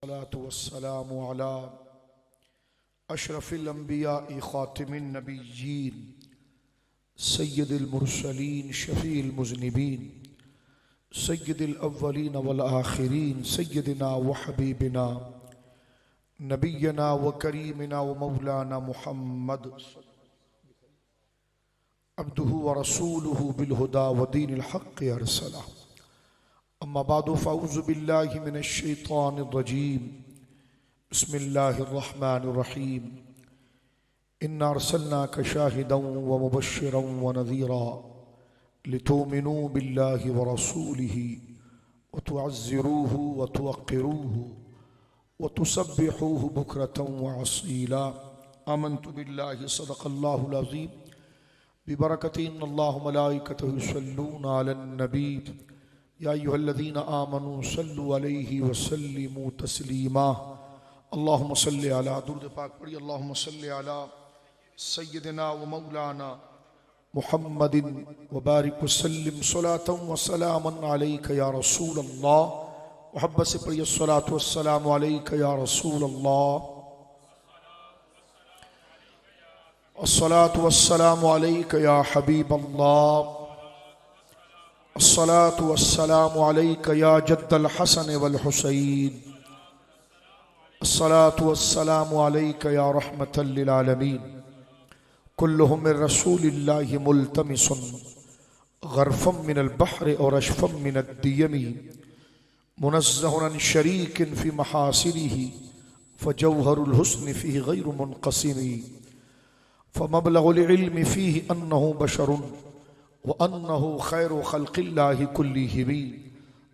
वस्सलातु वस्सलामु अला अशरफिल अंबिया खातिमिन नबिय्यीन सय्यिदिल मुरसलीन शफीइल मुज़निबीन सय्यिदिल अव्वलीन वल आखिरीन सय्यिदिना व हबीबिना नबिय्यना व करीमिना व मौलाना मुहम्मद अब्दुहु व रसूलुहु बिल हुदा व दीनिल हक़्क़ि अरसला। अम्मा बादु फ़अऊज़ु बिल्लाहि मिनश शैतानिर रजीम। बिस्मिल्लाहिर रहमानिर रहीम। इन्ना अर्सलनाका शाहिदन व मुबश्शिरन व नज़ीरा लितुमिनू बिल्लाहि व रसूलिहि व तुअज़्ज़िरूहु व तुवक़्क़िरूहु व तुसब्बिहूहु बुक्रतन व असीला। आमन्तु बिल्लाहि सदक़ल्लाहुल अज़ीम बिबरकति इन्नल्लाह व मलाइकतहु युसल्लूना अलन नबी या अय्युहल्लज़ीना आमनू सल्लु अलैहि व सल्लिमू तस्लीमा। अल्लाहुम्मा सल्लि अला, दुरूद पाक पढ़िए। अल्लाहुम्मा सल्लि अला सय्यिदिना व मौलाना मुहम्मदिन व बारिक व सल्लिम सलातन व सलामन अलैका या रसूल अल्लाह। मोहब्बत से पढ़िए सलातु व सलामु अलैका या रसूल अल्लाह। अस्सलातु वस्सलामु अलैका या हबीब अल्लाह। अस्सलातु वस्सलामु अलैका या जद्दल हसन वल हुसैन। अस्सलातु वस्सलामु अलैका या रहमतल लिल आलमीन। कुल्लुहुम मिन रसूलिल्लाहि मुल्तमिसन गरफम मिनल बहरि और अशफम मिनद दियमी मुनज़्ज़हुन अन शरीकिन फी महासिनिही फजौहरुल हुस्न फीहि गैरु मुनक़सिमी फमबलगुल इल्मि फीहि अन्नहु बशरुन व अन्नहु खैरु खल्क़िल्लाहि कुल्लिहिम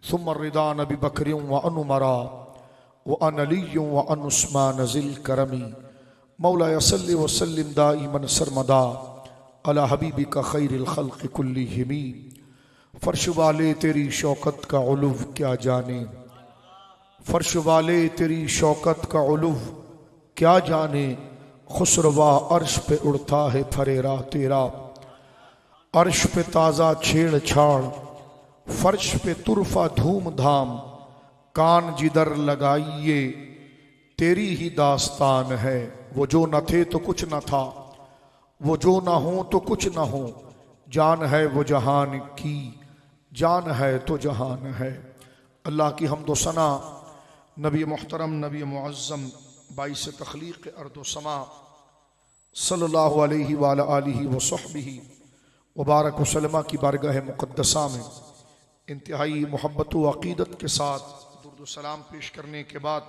सुम्मा रिदा नबी बकरिन व अन उमरा व अन अलिय्युन व अन उस्मान ज़िल करमी। मौलाया सल्लि व सल्लिम दाइमन सरमदा अला हबीबिका खैरिल खल्क़ि कुल्लिहिम। फर्श वाले तेरी शौकत का उलूव क्या जाने, फर्श वाले तेरी शौकत का उलूव क्या जाने। खुसरवा अर्श पे उड़ता है फरेरा तेरा, अर्श पे ताज़ा छेड़छाड़, फर्श पे तुरफा धूम धाम। कान जिधर लगाइए तेरी ही दास्तान है। वो जो न थे तो कुछ न था, वो जो न हो तो कुछ न हो। जान है वो जहान की, जान है तो जहान है। अल्लाह की हम्दो सना नबी मुहतरम नबी मुअज़्ज़म बाइस तख्लीक़ अर्द व समा सल्लल्लाहु अलैहि व अला आलिहि व सहबिहि व बारक व सल्लमा की बारगाह मुक़द्दसा में इंतहाई मोहब्बत व अक़ीदत के साथ दुरूद व सलाम पेश करने के बाद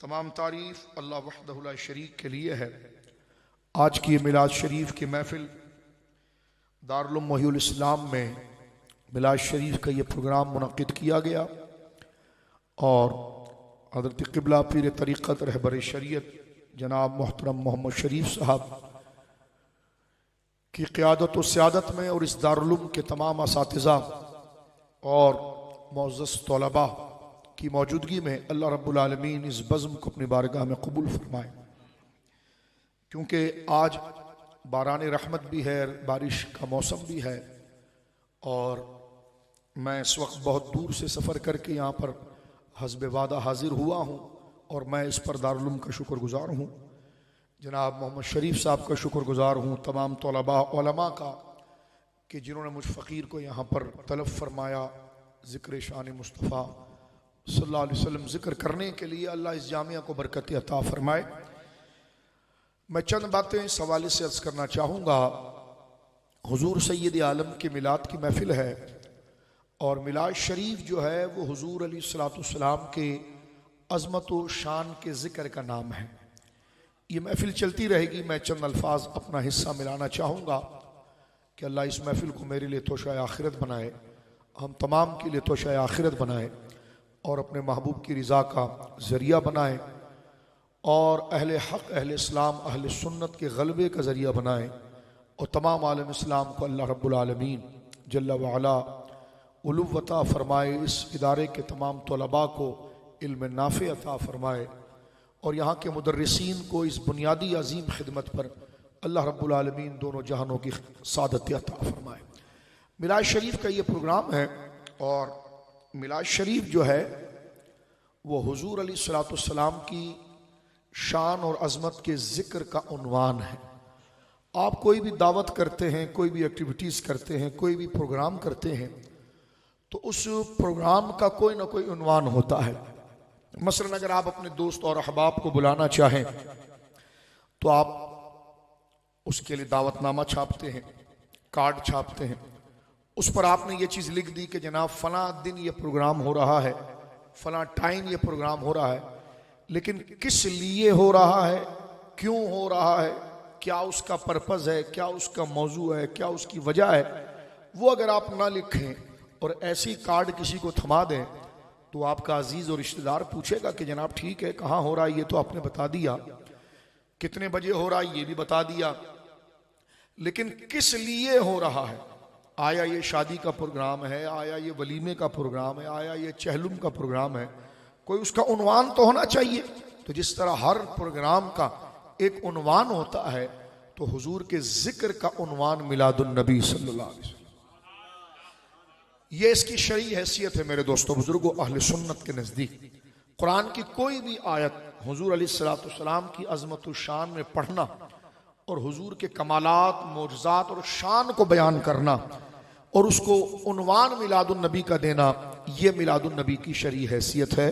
तमाम तारीफ़ अल्लाह वहदहु ला शरीक के लिए है। आज की मिलाद शरीफ की महफ़िल दारुल उलूम मुहियुल इस्लाम में मिलाद शरीफ का ये प्रोग्राम मुनक़्क़िद किया गया और हज़रत क़िबला पीर तरीक़त रहबर शरीयत जनाब मोहतरम मोहम्मद शरीफ साहब की क़ियादत व सियादत में और इस दारुल उलूम के तमाम असातिज़ा और मुअज़्ज़ज़ तलबा की मौजूदगी में अल्लाह रब्बुल आलमीन इस बज़्म को अपनी बारगाह में कबूल फरमाए। क्योंकि आज बारान रहमत भी है, बारिश का मौसम भी है और मैं इस वक्त बहुत दूर से सफ़र करके यहाँ पर हस्ब वादा हाजिर हुआ हूँ और मैं इस पर दारुल उलूम का शुक्रगुज़ार हूँ। जनाब मोहम्मद शरीफ साहब का शुक्रगुज़ार हूँ, तमाम तलबा उलमा का कि जिन्होंने मुझ फ़कीर को यहाँ पर तलब फरमाया ज़िक्र शान मुस्तफ़ा सल्लल्लाहु अलैहि वसल्लम ज़िक्र करने के लिए। अल्लाह इस जामिया को बरकत अता फरमाए। मैं चंद बातें इस हवाले से अर्ज़ करना चाहूँगा। हुज़ूर सय्यद आलम की मिलाद की महफ़िल है और मिलाद शरीफ जो है वो हुज़ूर अलैहिस्सलाम के अज़मत व शान के ज़िक्र का नाम है। ये महफ़िल चलती रहेगी। मैं चंद अल्फाज अपना हिस्सा मिलाना चाहूँगा कि अल्लाह इस महफ़िल को मेरे लिए तोशा आखिरत बनाए, हम तमाम के लिए तोशा आखिरत बनाए और अपने महबूब की रज़ा का ज़रिया बनाए और अहले हक़ अहले इस्लाम अहले सुन्नत के ग़लबे का ज़रिया बनाए और तमाम आलम इस्लाम को अल्लाह रब्बुल आलमीन जल्ल व अला उलूव अता फ़रमाए। इस इदारे के तमाम तलबा को इल्म नाफ़े अता फ़रमाए और यहाँ के मुदर्रिसीन को इस बुनियादी अज़ीम खिदमत पर अल्लाह रब्बुल आलमीन दोनों जहानों की सादत अता फ़रमाए। मिलाद शरीफ का ये प्रोग्राम है और मिलाद शरीफ जो है वो हुजूर अलैहिस्सलाम की शान और अज़मत के ज़िक्र का उन्वान है। आप कोई भी दावत करते हैं, कोई भी एक्टिविटीज़ करते हैं, कोई भी प्रोग्राम करते हैं, तो उस प्रोग्राम का कोई ना कोई उन्वान होता है। मसलन अगर आप अपने दोस्त और अहबाब को बुलाना चाहें तो आप उसके लिए दावतनामा छापते हैं, कार्ड छापते हैं, उस पर आपने ये चीज़ लिख दी कि जनाब फ़लाँ दिन ये प्रोग्राम हो रहा है, फ़लाँ टाइम ये प्रोग्राम हो रहा है, लेकिन किस लिए हो रहा है, क्यों हो रहा है, क्या उसका पर्पज़ है, क्या उसका मौजू है, क्या उसकी वजह है, वो अगर आप ना लिखें और ऐसी कार्ड किसी को थमा दें तो आपका अजीज़ और रिश्तेदार पूछेगा कि जनाब ठीक है, कहाँ हो रहा है ये तो आपने बता दिया, कितने बजे हो रहा है ये भी बता दिया, लेकिन किस लिए हो रहा है, आया ये शादी का प्रोग्राम है, आया ये वलीमे का प्रोग्राम है, आया ये चहलुम का प्रोग्राम है, कोई उसका उन्वान तो होना चाहिए। तो जिस तरह हर प्रोग्राम का एक उन्वान होता है, तो हुजूर के जिक्र का उन्वान मिलादुन नबी सल्लल्लाहु अलैहि वसल्लम, ये इसकी शरई हैसियत है। मेरे दोस्तों बुजुर्गों, अहले सुन्नत के नज़दीक कुरान की कोई भी आयत हुजूर अलैहिस्सलाम की अज़मत व शान में पढ़ना और हुजूर के कमालात, मोजज़ात और शान को बयान करना और उसको उन्वान मिलादुन नबी का देना, ये मिलादुन नबी की शरई हैसियत है।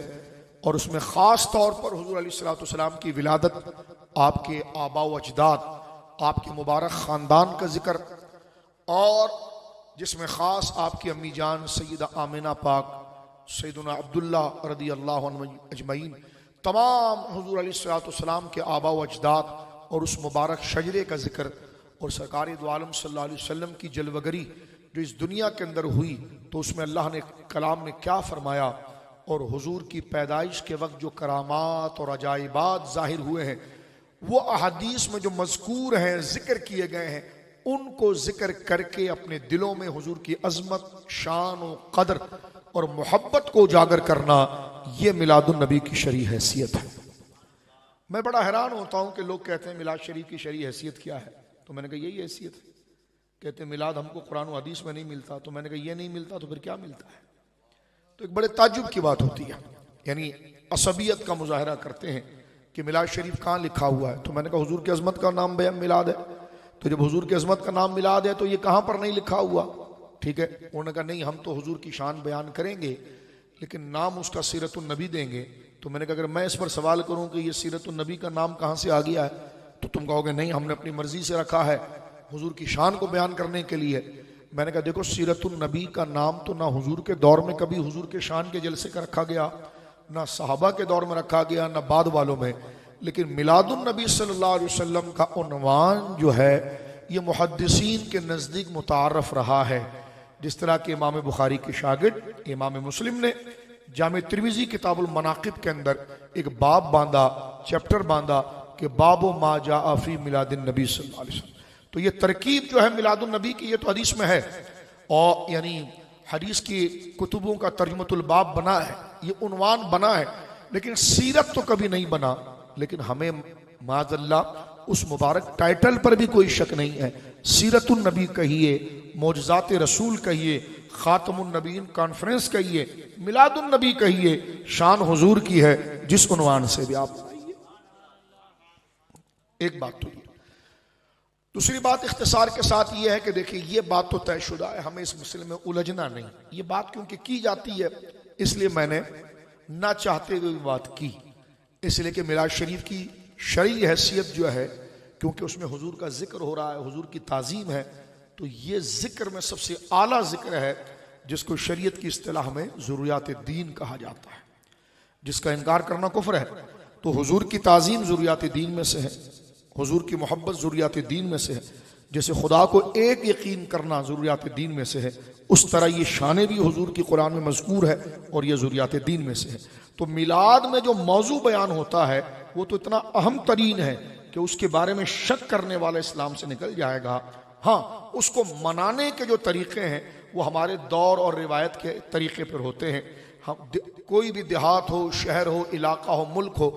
और उसमें ख़ास तौर पर हुजूर अलैहिस्सलाम की विलादत, आपके आबा व अजदाद, आपके मुबारक ख़ानदान का जिक्र, और जिसमें ख़ास आपकी अम्मी जान सैयदा आमिना पाक, सैयदना अब्दुल्ला रदी अल्लाह अन्हु अजमईन, तमाम हुजूर अलैहिस्सलाम के आबा व अजदाद और उस मुबारक शजरे का जिक्र, और सरकार दो आलम सल्लल्लाहु अलैहि वसल्लम की जलवगरी जो इस दुनिया के अंदर हुई, तो उसमें अल्लाह ने कलाम में क्या फरमाया, और हुजूर की पैदाइश के वक्त जो करामात और अजाइबात जाहिर हुए हैं, वो अहादीस में जो मज़कूर हैं, जिक्र किए गए हैं, उनको जिक्र करके अपने दिलों में हुजूर की अज़मत, शान और कदर और मोहब्बत को उजागर करना, ये मिलादुन नबी की शरई हैसियत है। मैं बड़ा हैरान होता हूँ कि लोग कहते हैं मिलाद शरीफ की शरई हैसियत क्या है, तो मैंने कहा यही हैसियत है। कहते हैं मिलाद हमको कुरान और हदीस में नहीं मिलता, तो मैंने कहा ये नहीं मिलता तो फिर क्या मिलता है। तो एक बड़े ताज्जुब की बात होती है, यानी असबियत का मुजाहरा करते हैं कि मिलाद शरीफ कहाँ लिखा हुआ है। तो मैंने कहा हुजूर की अज़मत का नाम बयान मिलाद है, तो जब हुजूर की अज़मत का नाम मिलाद है तो ये कहाँ पर नहीं लिखा हुआ। ठीक है, उन्होंने कहा नहीं, हम तो हुजूर की शान बयान करेंगे लेकिन नाम उसका सीरतुन नबी देंगे। तो मैंने कहा अगर मैं इस पर सवाल करूं कि ये सीरतुन नबी का नाम कहाँ से आ गया है, तो तुम कहोगे नहीं, हमने अपनी मर्जी से रखा है हुजूर की शान को बयान करने के लिए। मैंने कहा देखो, सीरतुन नबी का नाम तो ना हुजूर के दौर में कभी हुजूर के शान के जलसे का रखा गया, ना सहाबा के दौर में रखा गया, ना बाद वालों में, लेकिन मिलादुन नबी सल्लल्लाहु अलैहि वसल्लम का उन्वान जो है ये मुहद्दिसीन के नज़दीक मुतारफ़ रहा है। जिस तरह के इमाम बुखारी के शागिर्द इमाम मुस्लिम ने जामे तिर्मिज़ी किताबुल मनाक़िब के अंदर एक बाब बांधा, चैप्टर बांधा कि बाबो मा जाअ फी मिलादिन नबी सल्लल्लाहु अलैहि वसल्लम। तो ये तरकीब जो है मिलादुन नबी की, ये तो हदीस में है, और यानी हदीस की कुतुबों का तर्जुमतुल बाब बना है, ये उन्वान बना है, लेकिन सीरत तो कभी नहीं बना। लेकिन हमें माज़अल्लाह उस मुबारक टाइटल पर भी कोई शक नहीं है। सीरतुन नबी कहिए, मोजज़ात रसूल कहिए, ख़ातमुन नबीन कॉन्फ्रेंस कहिए, मिलादुन नबी कहिए, शान हुजूर की है जिस उन्वान से भी आप आइए। एक बात तो ये। दूसरी बात इख्तिसार के साथ ये है कि देखिए ये बात तो तयशुदा है, हमें इस मसले में उलझना नहीं। ये बात क्योंकि की जाती है इसलिए मैंने ना चाहते हुए बात की, इसलिए कि मिलाद शरीफ की शरई हैसियत जो है, क्योंकि उसमें हुजूर का जिक्र हो रहा है, हुजूर की ताज़ीम है, तो ये जिक्र में सबसे आला जिक्र है जिसको शरीयत की इस्तिलाह में ज़रूरियात दीन कहा जाता है, जिसका इनकार करना कुफ्र है। तो हुजूर की ताज़ीम ज़रूरियात दीन में से है, हुजूर की मोहब्बत ज़रूरियात दीन में से है। जैसे खुदा को एक यकीन करना ज़रूरियात दीन में से है, उस तरह ये शान भी हुजूर की कुरान में मज़कूर है और ये ज़रूरियात दीन में से है। तो मिलाद में जो मौजू बयान होता है वो तो इतना अहम तरीन है कि उसके बारे में शक करने वाला इस्लाम से निकल जाएगा। हाँ, उसको मनाने के जो तरीक़े हैं वो हमारे दौर और रिवायत के तरीक़े पर होते हैं। हम कोई भी देहात हो, शहर हो, इलाका हो, मुल्क हो,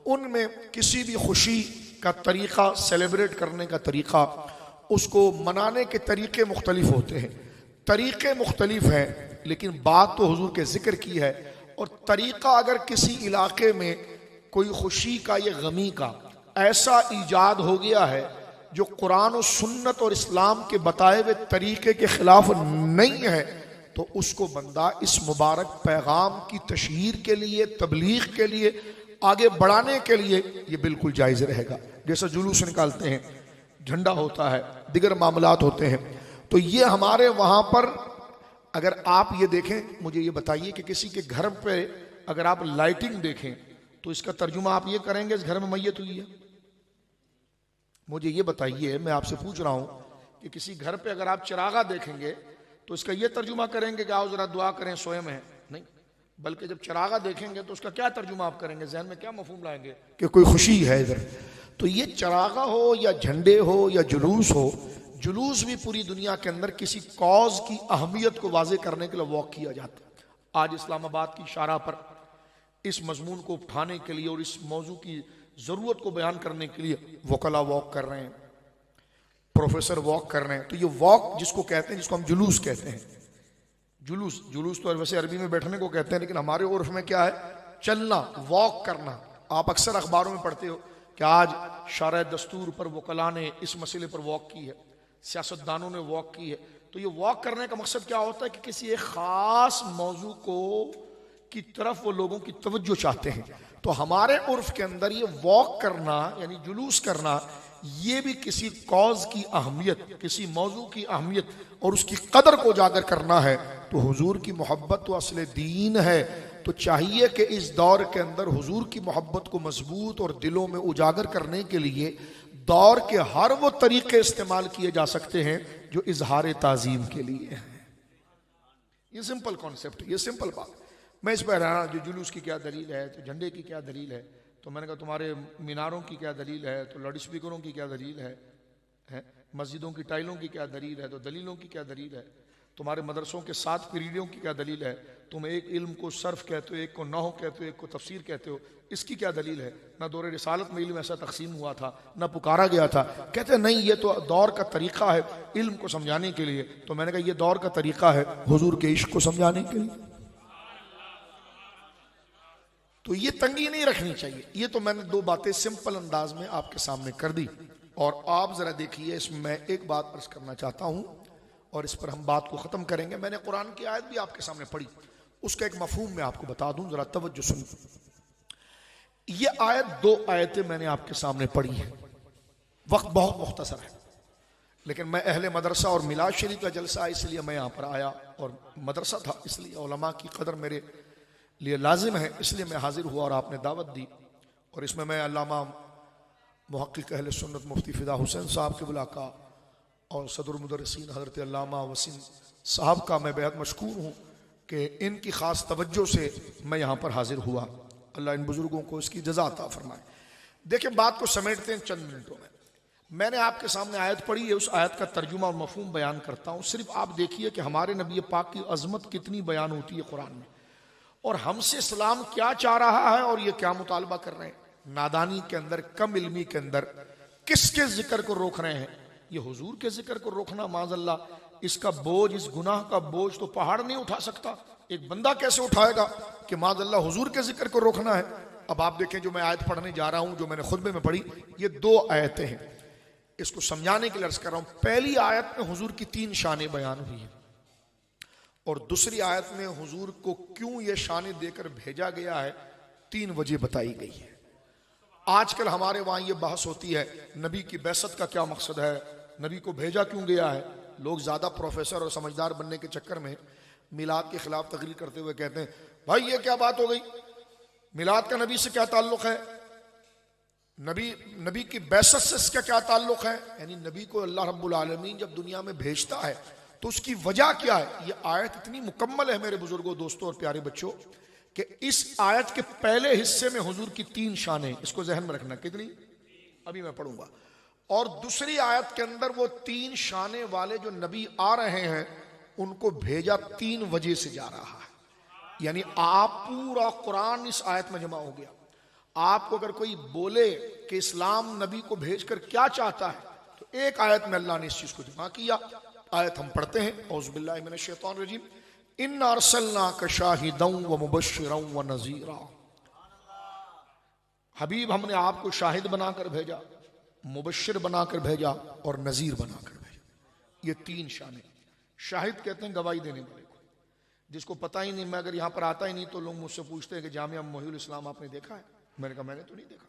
उनमें किसी भी खुशी का तरीक़ा, सेलिब्रेट करने का तरीक़ा, उसको मनाने के तरीक़े मुख्तलिफ होते हैं। तरीक़े मुख्तलिफ हैं लेकिन बात तो हुजूर के ज़िक्र की है और तरीका अगर किसी इलाके में कोई खुशी का या गमी का ऐसा ईजाद हो गया है जो कुरान और सुन्नत और इस्लाम के बताए हुए तरीके के खिलाफ नहीं है, तो उसको बंदा इस मुबारक पैगाम की तशहीर के लिए, तबलीग के लिए, आगे बढ़ाने के लिए ये बिल्कुल जायज़ रहेगा। जैसे जुलूस निकालते हैं, झंडा होता है, दिगर मामलात होते हैं, तो ये हमारे वहाँ पर अगर आप ये देखें, मुझे ये बताइए कि किसी के घर पे अगर आप लाइटिंग देखें तो इसका तर्जुमा आप ये करेंगे इस घर में मैयत हुई है? मुझे ये बताइए, मैं आपसे पूछ रहा हूँ कि किसी घर पे अगर आप चिरागा देखेंगे तो इसका ये तर्जुमा करेंगे कि आओ जरा दुआ करें, सोए में है? नहीं, बल्कि जब चिरागा देखेंगे तो उसका क्या तर्जुमा आप करेंगे, जहन में क्या मफहूम लाएंगे कि कोई खुशी है इधर। तो ये चिरागा हो या झंडे हो या जुलूस हो, जुलूस भी पूरी दुनिया के अंदर किसी कॉज की अहमियत को वाजे करने के लिए वॉक किया जाता है। आज इस्लामाबाद की शारा पर इस मजमून को उठाने के लिए और इस मौजू की ज़रूरत को बयान करने के लिए वकला वॉक कर रहे हैं, प्रोफेसर वॉक कर रहे हैं। तो ये वॉक जिसको कहते हैं, जिसको हम जुलूस कहते हैं, जुलूस, जुलूस तो वैसे अरबी में बैठने को कहते हैं, लेकिन हमारे उर्फ में क्या है? चलना, वॉक करना। आप अक्सर अखबारों में पढ़ते हो कि आज शारा दस्तूर पर वकला ने इस मसले पर वॉक की है, सियासतदानों ने वॉक की है। तो ये वॉक करने का मकसद क्या होता है कि किसी एक खास मौजू को की तरफ वो लोगों की तवज्जो चाहते हैं। तो हमारे उर्फ के अंदर ये वॉक करना यानी जुलूस करना, ये भी किसी कॉज की अहमियत, किसी मौजू की अहमियत और उसकी कदर को उजागर करना है। तो हुजूर की मोहब्बत तो असल दीन है। तो चाहिए कि इस दौर के अंदर हुजूर की मोहब्बत को मजबूत और दिलों में उजागर करने के लिए दौर के हर वो तरीके इस्तेमाल किए जा सकते हैं जो इजहार ताजीम के लिए हैं। ये सिंपल कॉन्सेप्ट, ये सिंपल बात। मैं इस पर हैरान, जो जुलूस की क्या दलील है, तो झंडे की क्या दलील है, तो मैंने कहा तुम्हारे मीनारों की क्या दलील है, तो लाउड स्पीकरों की क्या दलील है? मस्जिदों की टाइलों की क्या दलील है, तो दलीलों की क्या दलील है? तुम्हारे मदरसों के 7 पीरियडों की क्या दलील है? तुम एक इल्म को सर्फ कहते हो, एक को नहव कहते हो, एक को तफसीर कहते हो, इसकी क्या दलील है? ना दौर रिसालत में इल्म ऐसा तकसीम हुआ था, ना पुकारा गया था। कहते नहीं, ये तो दौर का तरीका है इल्म को समझाने के लिए। तो मैंने कहा ये दौर का तरीका है हुजूर के इश्क को समझाने के लिए। तो ये तंगी नहीं रखनी चाहिए। ये तो मैंने 2 बातें सिंपल अंदाज में आपके सामने कर दी। और आप जरा देखिए, इसमें मैं एक बात अर्ज करना चाहता हूं और इस पर हम बात को खत्म करेंगे। मैंने कुरान की आयत भी आपके सामने पढ़ी, उसका एक मफहूम मैं आपको बता दूं, जरा तवज्जो सुन। ये आयत 2 आयतें मैंने आपके सामने पढ़ी है। वक्त बहुत मुख्तसर है, लेकिन मैं अहले मदरसा और मिलाद शरीफ का जलसा इसलिए मैं यहाँ पर आया, और मदरसा था इसलिए उलमा की कदर मेरे लिए लाजिम है, इसलिए मैं हाजिर हुआ और आपने दावत दी। और इसमें मैं अल्लामा मुहक्किक अहले सुन्नत मुफ्ती फ़िदा हुसैन साहब के बुला का और सदर मुदर्रिसीन हज़रत अल्लामा वसीम साहब का मैं बेहद मशकूर हूँ कि इनकी ख़ास तवज्जो से मैं यहाँ पर हाजिर हुआ। अल्लाह इन बुज़ुर्गों को इसकी जज़ा अता फरमाए। देखिए, बात को समेटते हैं चंद मिनटों में। मैंने आपके सामने आयत पढ़ी है, उस आयत का तर्जुमा और मफहूम बयान करता हूँ। सिर्फ आप देखिए कि हमारे नबी पाक की अज़मत कितनी बयान होती है कुरान में, और हमसे इस्लाम क्या चाह रहा है और ये क्या मुतालबा कर रहे हैं। नादानी के अंदर, कम इल्मी के अंदर किसके जिक्र को रोक रहे हैं? ये हुजूर के जिक्र को रोकना, माज़अल्लाह, इसका बोझ, इस गुनाह का बोझ तो पहाड़ नहीं उठा सकता। एक बंदा कैसे उठाएगा कि माज़अल्लाह हुजूर के जिक्र को रोकना है। अब आप देखें, जो मैं आयत पढ़ने जा रहा हूं, जो मैंने खुतबे में पढ़ी, ये 2 आयतें हैं। इसको समझाने के लिए अर्ज कर रहा हूं। पहली आयत में हुजूर की 3 शानें बयान हुई हैं, और दूसरी आयत में हुजूर को क्यों ये शानें देकर भेजा गया है, 3 वजह बताई गई है। आजकल हमारे वहां ये बहस होती है, नबी की बैसत का क्या मकसद है, नबी को भेजा क्यों गया है। लोग ज्यादा प्रोफेसर और समझदार बनने के चक्कर में मिलाद के खिलाफ तकरीर करते हुए कहते हैं, भाई ये क्या बात हो गई, मिलाद का नबी से क्या ताल्लुक है, नबी की बैसत से इसका क्या ताल्लुक है। यानी नबी को अल्लाह रब्बुल आलमीन जब दुनिया में भेजता है तो उसकी वजह क्या है। ये आयत इतनी मुकम्मल है मेरे बुजुर्गों, दोस्तों और प्यारे बच्चों, कि इस आयत के पहले हिस्से में हुजूर की 3 शानें, इसको जहन में रखना। कितनी? अभी मैं पढ़ूंगा। और दूसरी आयत के अंदर वो 3 शानें वाले जो नबी आ रहे हैं, उनको भेजा 3 वजह से जा रहा है। यानी आप पूरा कुरान इस आयत में जमा हो गया। आपको अगर कोई बोले कि इस्लाम नबी को भेजकर क्या चाहता है, तो एक आयत में अल्लाह ने इस चीज को जमा किया। आयत हम पढ़ते हैं, औज़ु बिल्लाहि मिनश शैतानिर रजीम। इन्ना अरसलनाका शाहिदन व मुबश्शिरन व नज़ीरा। हबीब हमने आपको शाहिद बनाकर भेजा, मुबश्शिर बनाकर भेजा और नज़ीर बनाकर भेजा। ये तीन शानें। शाहिद कहते हैं गवाही देने वाले को, जिसको पता ही नहीं, मैं अगर यहाँ पर आता ही नहीं तो लोग मुझसे पूछते हैं कि जामिया मोहिउल इस्लाम आपने देखा है? मैंने कहा मैंने तो नहीं देखा,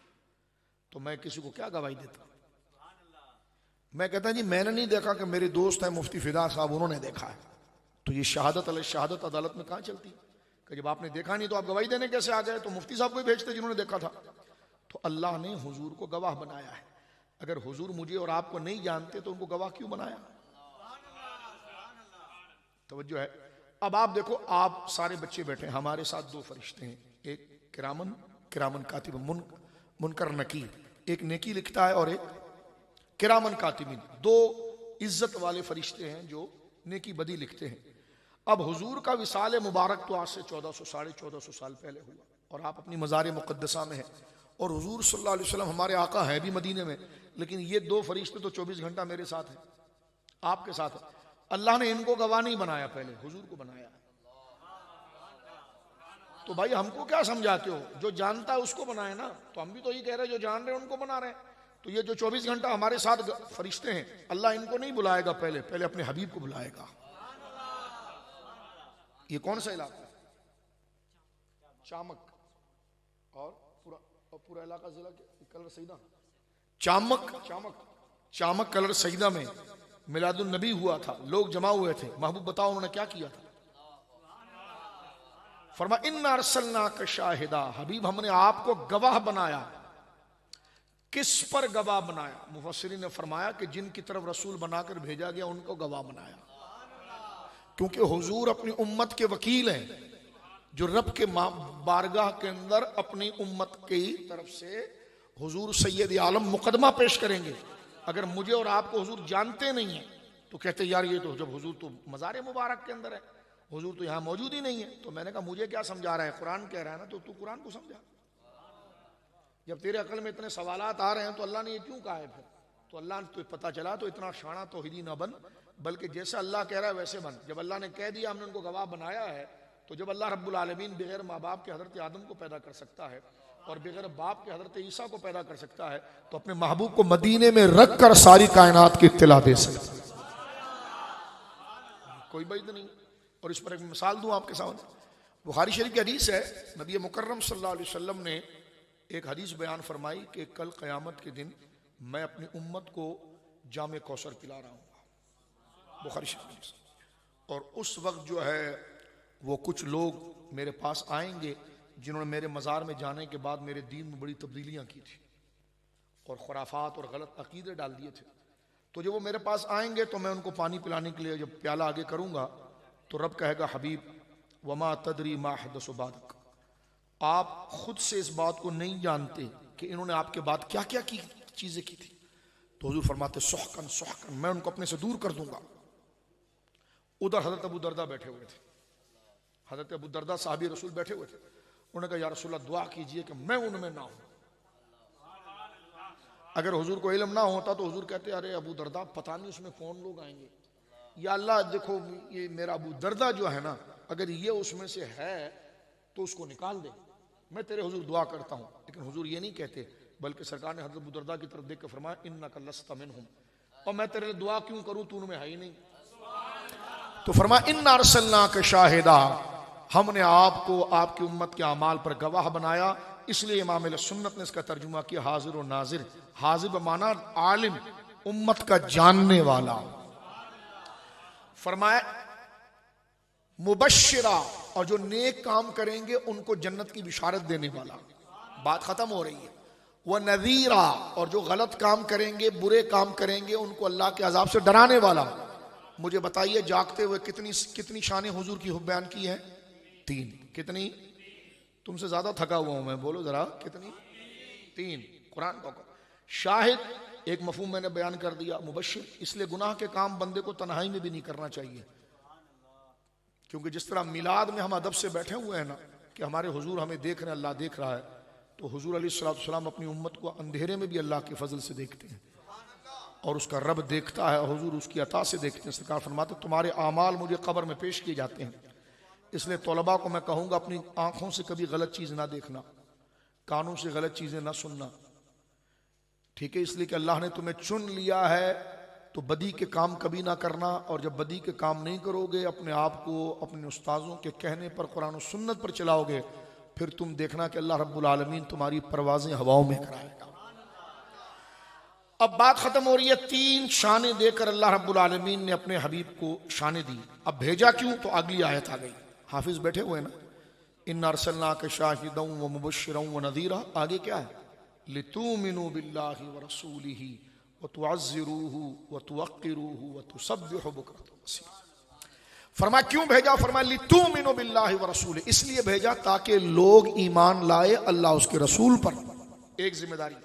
तो मैं किसी को क्या गवाही देता। मैं कहता जी मैंने नहीं देखा कि मेरे दोस्त हैं मुफ्ती फिदा साहब उन्होंने देखा है। तो ये शहादत अदालत में कहाँ चलती कि जब आपने देखा नहीं तो आप गवाही देने कैसे आ गए? तो मुफ्ती साहब को ही भेजते जिन्होंने देखा था। तो अल्लाह ने हुजूर को गवाह बनाया है। अगर हुजूर मुझे और आपको नहीं जानते तो उनको गवाह क्यों बनाया? तवज्जो है। अब आप देखो, आप सारे बच्चे बैठे हैं, हमारे साथ दो फरिश्ते हैं, एक किरामन कातिब मुनकर नकीर, एक नेकी लिखता है और एक किरामन कातिबिन। दो इज्जत वाले फरिश्ते हैं जो नेकी बदी लिखते हैं। अब हुजूर का विसाल मुबारक तो आज से 1400-1450 साल पहले हुआ और आप अपनी मज़ार मुक़द्दसा में हैं और हुजूर सल्लल्लाहु अलैहि वसल्लम हमारे आका है भी मदीने में, लेकिन ये दो फरिश्ते तो 24 घंटा मेरे साथ हैं, आपके साथ है। अल्लाह ने इनको गवाह नहीं बनाया, पहले हुजूर को बनाया। तो भाई हमको क्या समझाते हो? जो जानता है उसको बनाए ना। तो हम भी तो ये कह रहे हैं जो जान रहे हैं उनको बना रहे हैं। तो ये जो 24 घंटा हमारे साथ फरिश्ते हैं, अल्लाह इनको नहीं बुलाएगा, पहले अपने हबीब को बुलाएगा। ये कौन सा इलाका है? चामक और पूरा इलाका जिला कलर सईदा। चामक कलर सईदा में मिलादुन नबी हुआ था, लोग जमा हुए थे। महबूब बताओ उन्होंने क्या किया था? फरमा इन्ना अरसलनाका शाहिदा, हबीब हमने आपको गवाह बनाया। किस पर गवाह बनाया? मुफस्सिरीन ने फरमाया कि जिनकी तरफ रसूल बनाकर भेजा गया उनको गवाह बनाया। क्योंकि हुजूर अपनी उम्मत के वकील हैं, जो रब के बारगाह के अंदर अपनी उम्मत की तरफ से हुजूर सैयद आलम मुकदमा पेश करेंगे। अगर मुझे और आपको हुजूर जानते नहीं है तो कहते यार ये तो जब हुजूर तो मज़ार मुबारक के अंदर है, हुजूर तो यहाँ मौजूद ही नहीं है। तो मैंने कहा मुझे क्या समझा रहा है? कुरान कह रहा है ना, तो तू कुरान को समझा। जब तेरे अकल में इतने सवालात आ रहे हैं तो अल्लाह ने ये क्यों कहा है? फिर तो अल्लाह ने तो पता चला तो इतना शाना तौहीदी न बन, बल्कि जैसा अल्लाह कह रहा है वैसे बन। जब अल्लाह ने कह दिया हमने उनको गवाह बनाया है, तो जब अल्लाह रब्बुल आलमीन बगैर माँ बाप के हज़रत आदम को पैदा कर सकता है और बगैर बाप के हज़रत ईसा को पैदा कर सकता है, तो अपने महबूब को मदीने में रख कर सारी कायनात की इत्तिला दे सकता है। कोई बात नहीं। और इस पर एक मिसाल दूं आपके सामने। बुखारी शरीफ की हदीस है, नबी मुकर्रम सल्लल्लाहु अलैहि वसल्लम ने एक हदीस बयान फरमाई कि कल क़यामत के दिन मैं अपनी उम्मत को जामे कौसर पिला रहा हूँ। बुखारी शरीफ। और उस वक्त जो है वो कुछ लोग मेरे पास आएंगे जिन्होंने मेरे मज़ार में जाने के बाद मेरे दीन में बड़ी तब्दीलियाँ की थी और खुराफात और गलत अकीदे डाल दिए थे। तो जब वो मेरे पास आएंगे तो मैं उनको पानी पिलाने के लिए जब प्याला आगे करूँगा तो रब कहेगा हबीब वमा तदरी मा हदसु बादक, आप खुद से इस बात को नहीं जानते कि इन्होंने आपके बाद क्या क्या की चीज़ें की थी। तो हुजूर फरमाते सुहकन सुहकन, मैं उनको अपने से दूर कर दूंगा। उधर हज़रत अबू दरदा बैठे हुए थे, हज़रत अबू दरदा साहबी रसूल बैठे हुए थे। उन्होंने कहा या रसूलल्लाह दुआ कीजिए कि मैं उनमें ना हूं। अगर हुजूर को इल्म ना होता तो हुजूर कहते अरे अबू दरदा पता नहीं उसमें कौन लोग आएंगे, या अल्लाह देखो ये मेरा अबू दरदा जो है ना, अगर ये उसमें से है तो उसको निकाल दे, मैं तेरे हुजूर दुआ करता हूँ। लेकिन हुजूर ये नहीं कहते, बल्कि सरकार ने हज़रत अबू दरदा की तरफ देख कर फरमाया इन्नका लस्त मिनहुम, और मैं तेरे लिए दुआ क्यों करूँ, तू उनमें है ही नहीं। तो फरमाया इन्ना अरसलनाका शाहिदा, हमने आपको आपकी उम्मत के अमाल पर गवाह बनाया। इसलिए इमाम अहले सुन्नत ने इसका तर्जुमा किया हाजिर और नाजिर। हाजिर बमाना आलिम, उम्मत का जानने वाला। फरमाया मुबश्शिरा, और जो नेक काम करेंगे उनको जन्नत की बिशारत देने वाला। बात खत्म हो रही है। वह नज़ीरा, और जो गलत काम करेंगे बुरे काम करेंगे उनको अल्लाह के अजाब से डराने वाला। मुझे बताइए जागते हुए कितनी शान हुजूर की बयान की है? 3। कितनी? तुमसे ज्यादा थका हुआ हूं मैं, बोलो जरा कितनी? 3। कुरान का शाहिद एक मफहूम मैंने बयान कर दिया, मुबश्शिर, इसलिए गुनाह के काम बंदे को तन्हाई में भी नहीं करना चाहिए। क्योंकि जिस तरह मिलाद में हम अदब से बैठे हुए हैं ना कि हमारे हुजूर हमें देख रहे हैं, अल्लाह देख रहा है, तो हुजूर अलैहिस्सलाम अपनी उम्मत को अंधेरे में भी अल्लाह के फजल से देखते हैं और उसका रब देखता है, हुजूर उसकी अता से देखते हैं। सरकार फरमाते तुम्हारे आमाल मुझे कब्र में पेश किए जाते हैं, इसलिए तलबा को मैं कहूँगा अपनी आंखों से कभी गलत चीज़ ना देखना, कानों से गलत चीज़ें ना सुनना, ठीक है। इसलिए कि अल्लाह ने तुम्हें चुन लिया है तो बदी के काम कभी ना करना, और जब बदी के काम नहीं करोगे, अपने आप को अपने उस्ताजों के कहने पर कुरान और सुन्नत पर चलाओगे, फिर तुम देखना कि अल्लाह रब्बुल आलमीन तुम्हारी परवाज़ें हवाओं में कराएगा। अब बात खत्म हो रही है। 3 शानें देकर अल्लाह रब्बुल आलमीन ने अपने हबीब को शानें दी। अब भेजा क्यों, तो अगली आयत आ गई। हाफिज बैठे हुए ना, इन्ना अर्सलनाका शाहिदन व मुबश्शिरन व नज़ीरा। आगे क्या है, लितुमिनु बिल्लाहि व रसूलिही व तुअज़्ज़िरूहु व तुवक्किरूहु व तुसब्बिहु बुक्रतन व असीला। फरमाया क्यों भेजा, फरमाया लितुमिनु बिल्लाहि व रसूलिही, इसलिए भेजा ताकि लोग ईमान लाए अल्लाह उसके रसूल पर। एक जिम्मेदारी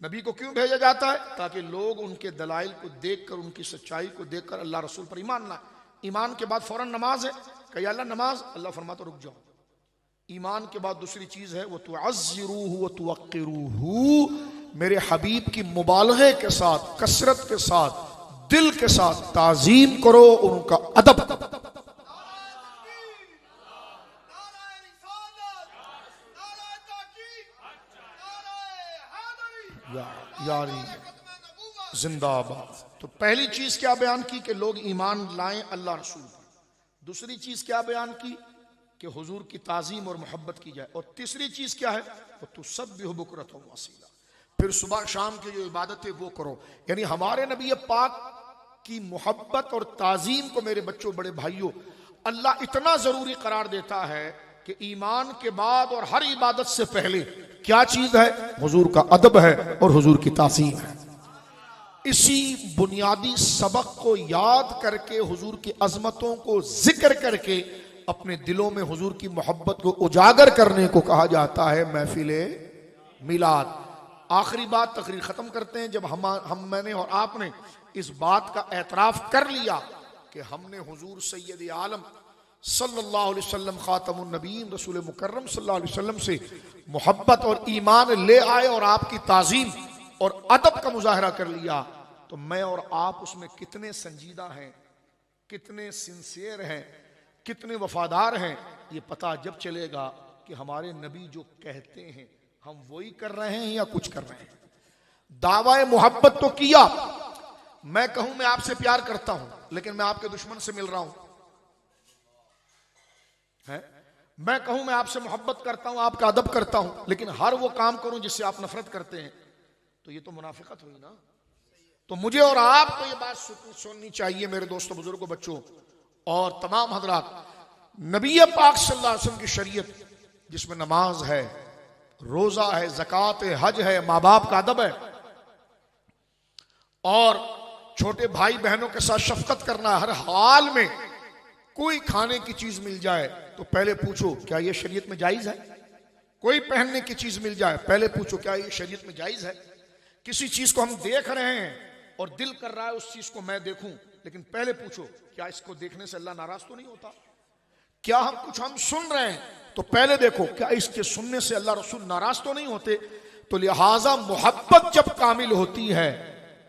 नबी को क्यों भेजा जाता है, ताकि लोग उनके दलाइल को देखकर, उनकी सच्चाई को देखकर अल्लाह रसूल पर ईमान लाए। ईमान के बाद फौरन नमाज है, कहा अल्लाह नमाज, अल्लाह फरमाता रुक जाओ। ईमान के बाद दूसरी चीज है वो तुअज़्ज़िरूहु व तुवक्किरूहु, मेरे हबीब की मुबालगे के साथ, कसरत के साथ, दिल के साथ ताजीम करो, उनका अदब। यारी जिंदाबाद। तो पहली चीज क्या बयान की कि लोग ईमान लाएं अल्लाह रसूल पर। दूसरी चीज क्या बयान की कि हुजूर की ताजीम और मोहब्बत की जाए। और तीसरी चीज क्या है, वो तुसब्बिहु बुक्रतन व असीला, फिर सुबह शाम की जो इबादत है वो करो। यानी हमारे नबी पाक की मोहब्बत और ताजीम को मेरे बच्चों, बड़े भाइयों, अल्लाह इतना जरूरी करार देता है कि ईमान के बाद और हर इबादत से पहले क्या चीज है, हुजूर का अदब है और हुजूर की ताज़ीम है। इसी बुनियादी सबक को याद करके, हुजूर की अजमतों को जिक्र करके, अपने दिलों में हुजूर की मोहब्बत को उजागर करने को कहा जाता है महफिले मिलाद। आखिरी बात तकरीर खत्म करते हैं। जब मैंने और आपने इस बात का एतराफ कर लिया कि हमने हुजूर सैयद आलम सल्लल्लाहु अलैहि वसल्लम खातमुन नबीय्यीन रसूल मुकर्रम सल्लल्लाहु अलैहि वसल्लम से मोहब्बत और ईमान ले आए और आपकी ताजीम और अदब का मुजाहरा कर लिया, तो मैं और आप उसमें कितने संजीदा हैं, कितने सिंसियर हैं, कितने वफादार हैं, ये पता जब चलेगा कि हमारे नबी जो कहते हैं हम वही कर रहे हैं या कुछ कर रहे हैं। दावा मोहब्बत तो किया, मैं कहूं मैं आपसे प्यार करता हूं लेकिन मैं आपके दुश्मन से मिल रहा हूं, है? मैं कहूं मैं आपसे मोहब्बत करता हूं, आपका अदब करता हूं, लेकिन हर वो काम करूं जिससे आप नफरत करते हैं, तो ये तो मुनाफिकत हुई ना। तो मुझे और आपको ये बात सुननी चाहिए मेरे दोस्तों, बुजुर्गों, बच्चों और तमाम हजरात। नबी पाक सल्लल्लाहु अलैहि वसल्लम की शरीयत जिसमें नमाज है, रोजा है, ज़कात है, हज है, माँ बाप का अदब है और छोटे भाई बहनों के साथ शफकत करना है। हर हाल में कोई खाने की चीज मिल जाए तो पहले पूछो क्या यह शरीयत में जायज है। कोई पहनने की चीज मिल जाए पहले पूछो क्या यह शरीयत में जायज है। किसी चीज को हम देख रहे हैं और दिल कर रहा है उस चीज को मैं देखूं, लेकिन पहले पूछो क्या इसको देखने से अल्लाह नाराज तो नहीं होता। क्या हम सुन रहे हैं तो पहले देखो क्या इसके सुनने से अल्लाह रसूल नाराज तो नहीं होते। तो लिहाजा मोहब्बत जब कामिल होती है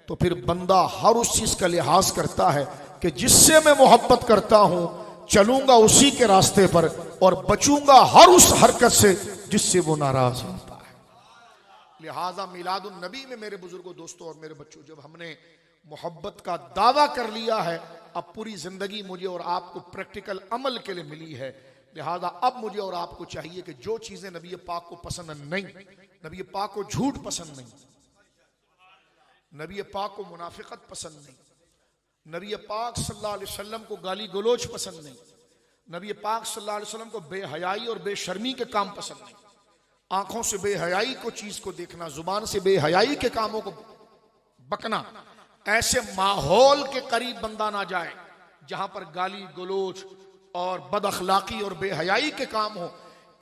तो फिर बंदा हर उस चीज का लिहाज करता है कि जिससे मैं मोहब्बत करता हूं, चलूंगा उसी के रास्ते पर और बचूंगा हर उस हरकत से जिससे वो नाराज होता है। लिहाजा मिलादुन नबी में मेरे बुजुर्गों, दोस्तों और मेरे बच्चों, जब हमने मोहब्बत का दावा कर लिया है, अब पूरी जिंदगी मुझे और आपको प्रैक्टिकल अमल के लिए मिली है। लिहाजा अब मुझे और आपको चाहिए कि जो चीजें नबी पाक को पसंद नहीं, नबी पाक को झूठ पसंद नहीं, नबी पाक को मुनाफिकत पसंद नहीं, नबी पाक सल्लल्लाहु अलैहि वसल्लम को गाली गलोच पसंद नहीं, नबी पाक सल्लल्लाहु अलैहि वसल्लम को बेहयाई और बेशर्मी के काम पसंद नहीं। आंखों से बेहयाई को चीज को देखना, जुबान से बेहयाई के कामों को बकना, ऐसे माहौल के करीब बंदा ना जाए जहां पर गाली गलोच और बदअखलाकी और बेहयाई के काम हो।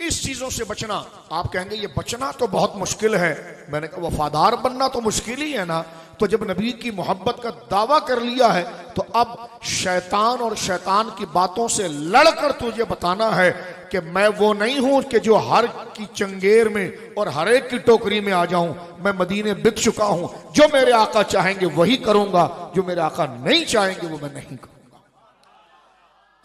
इस चीजों से बचना। आप कहेंगे ये बचना तो बहुत मुश्किल है। मैंने कहा वफादार बनना तो मुश्किल ही है ना। तो जब नबी की मोहब्बत का दावा कर लिया है तो अब शैतान और शैतान की बातों से लड़कर तुझे बताना है कि मैं वो नहीं हूं कि जो हर की चंगेर में और हर एक की टोकरी में आ जाऊं। मैं मदीने बिक चुका हूं, जो मेरे आका चाहेंगे वही करूंगा, जो मेरे आका नहीं चाहेंगे वो मैं नहीं करूंगा।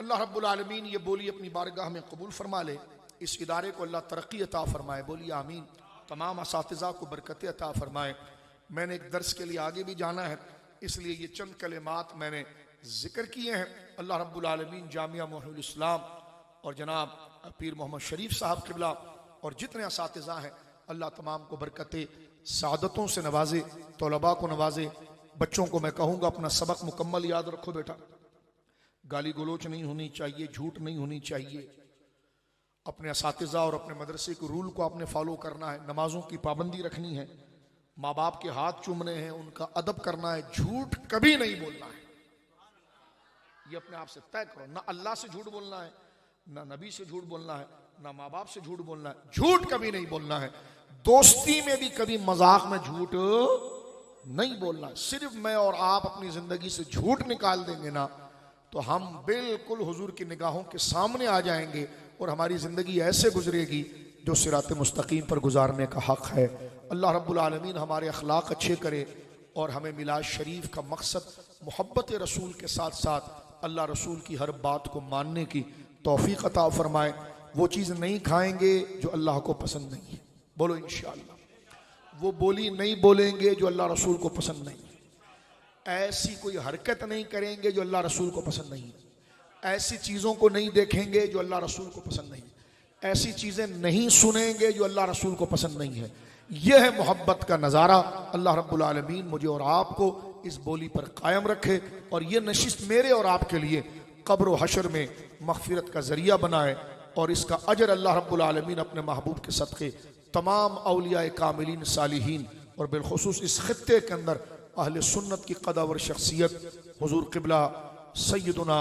अल्लाह रब्बुल आलमीन ये बोली अपनी बारगाह में कबूल फरमा ले, इस इदारे को अल्लाह तरक्की अता फरमाए, बोलिए आमीन। तमाम असातिज़ा को बरकत अता फरमाए। मैंने एक दर्स के लिए आगे भी जाना है, इसलिए ये चंद कलिमात मैंने जिक्र किए हैं। अल्लाह रब्बुल आलमीन जामिया मोहिउल इस्लाम और जनाब पीर मोहम्मद शरीफ साहब किबला और जितने असातिज़ा हैं, अल्लाह तमाम को बरकत सादतों से नवाजे, तलबा को नवाजे। बच्चों को मैं कहूँगा अपना सबक मुकम्मल याद रखो बेटा, गाली गलोच नहीं होनी चाहिए, झूठ नहीं होनी चाहिए। अपने असातिज़ा और अपने मदरसे के रूल को आपने फॉलो करना है, नमाजों की पाबंदी रखनी है, माँ बाप के हाथ चूमने हैं, उनका अदब करना है, झूठ कभी नहीं बोलना है। ये अपने आप से तय करो, ना अल्लाह से झूठ बोलना है, ना नबी से झूठ बोलना है, ना माँ बाप से झूठ बोलना है, झूठ कभी नहीं बोलना है। दोस्ती में भी कभी मजाक में झूठ नहीं बोलना है। सिर्फ मैं और आप अपनी जिंदगी से झूठ निकाल देंगे ना, तो हम बिल्कुल हुजूर की निगाहों के सामने आ जाएंगे और हमारी जिंदगी ऐसे गुजरेगी जो सिरात मुस्तकीम पर गुजारने का हक है। अल्लाह रब्बुल आलमीन हमारे अखलाक अच्छे करे और हमें मिलाद शरीफ का मकसद मोहब्बत रसूल के साथ साथ अल्लाह रसूल की हर बात को मानने की तौफीक अता फरमाए। वो चीज़ नहीं खाएंगे जो अल्लाह को पसंद नहीं है, बोलो इंशाअल्लाह। वो बोली नहीं बोलेंगे जो अल्लाह रसूल को पसंद नहीं है। ऐसी कोई हरकत नहीं करेंगे जो अल्लाह रसूल को पसंद नहीं है। ऐसी चीज़ों को नहीं देखेंगे जो अल्लाह रसूल को पसंद नहीं है। ऐसी चीज़ें नहीं सुनेंगे जो अल्लाह रसूल को पसंद नहीं है। यह है मोहब्बत का नज़ारा। अल्लाह रब्बुल आलमीन मुझे और आपको इस बोली पर कायम रखे और ये नशिस्त मेरे और आपके लिए कब्र व हशर में मग़फ़िरत का ज़रिया बनाए और इसका अजर अल्लाह रब्बुल आलमीन अपने महबूब के सदक़े तमाम औलिया कामिलीन सालिहीन और बिलखुसूस इस खित्ते के अंदर अहले सुन्नत की कदावर शख्सियत हुजूर क़िबला सैयदुना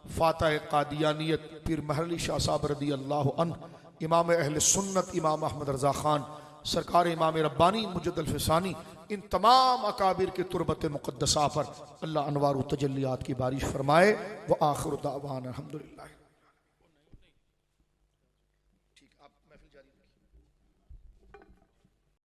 फ़ातिह क़ादियानियत पीर महरली शाह साहब रदी अल्लाह अन्हु, इमाम अहले सुन्नत इमाम अहमद रज़ा ख़ान सरकार इमाम रब्बानी मुजद्दल फ़िसानी, इन तमाम अकाबिर के तुरबत मुक़द्दसा पर अल्लाह अनवार व तजल्लियात की बारिश फरमाए। व आखिर दावाना अल्हम्दुलिल्लाह। ठीक, आप महफ़िल जारी रखिए।